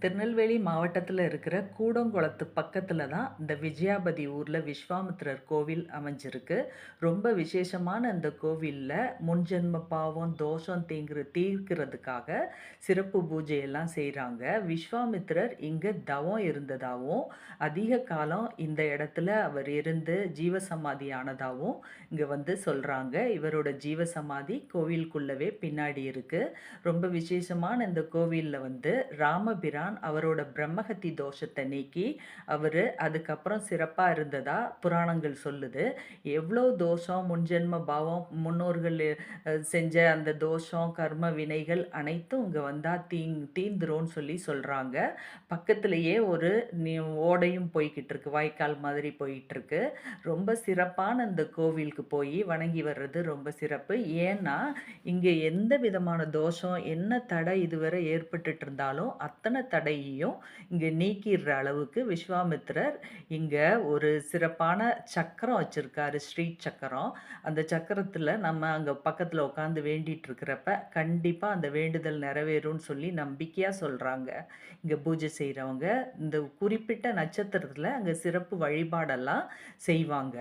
திருநெல்வேலி மாவட்டத்தில் இருக்கிற கூடங்குளத்து பக்கத்தில் தான் இந்த விஜயாபதி ஊரில் விஸ்வாமித்திரர் கோவில் அமைஞ்சிருக்கு. ரொம்ப விசேஷமான இந்த கோவிலில் முன்ஜென்ம பாவம் தோஷம் தீர்க்கிறதுக்காக சிறப்பு பூஜையெல்லாம் செய்கிறாங்க. விஸ்வாமித்திரர் இங்கே தவம் இருந்ததாகவும் அதிக காலம் இந்த இடத்துல அவர் இருந்து ஜீவசமாதி ஆனதாகவும் இங்கே வந்து சொல்கிறாங்க. இவரோட ஜீவசமாதி கோவிலுக்குள்ளவே பின்னாடி இருக்குது. ரொம்ப விசேஷமான இந்த கோவிலில் வந்து ராமபிரான் அவரோட பிரம்மஹத்தி தோஷத்தை நீக்கி அவர் அதுக்கப்புறம் சிறப்பாக இருந்ததா புராணங்கள் சொல்லுது. எவ்வளோ தோஷம் முன்ஜென்ம பாவம் முன்னோர்கள் செஞ்ச அந்த தோஷம் கர்ம வினைகள் அனைத்தும் இங்கே வந்தால் தீந்துரும்னு சொல்லி சொல்கிறாங்க. பக்கத்துலேயே ஒரு ஓடையும் போய்கிட்டு இருக்கு, வாய்க்கால் மாதிரி போயிட்டு இருக்கு. ரொம்ப சிறப்பான இந்த கோவிலுக்கு போய் வணங்கி வர்றது ரொம்ப சிறப்பு. ஏன்னா இங்கே எந்த விதமான தோஷம் என்ன தடை இதுவரை ஏற்பட்டுட்டு இருந்தாலும் அத்தனை தடையையும் இங்கே நீக்கிடுற அளவுக்கு விஸ்வாமித்திரர் இங்கே ஒரு சிறப்பான சக்கரம் வச்சிருக்காரு, ஸ்ரீ சக்கரம். அந்த சக்கரத்தில் நம்ம அங்கே பக்கத்தில் உட்காந்து வேண்டிட்டு இருக்கிறப்ப கண்டிப்பாக அந்த வேண்டுதல் நிறைவேறும்னு சொல்லி நம்பிக்கையாக சொல்கிறாங்க. இங்கே பூஜை செய்கிறவங்க இந்த குறிப்பிட்ட நட்சத்திரத்தில் அங்கே சிறப்பு வழிபாடெல்லாம் செய்வாங்க.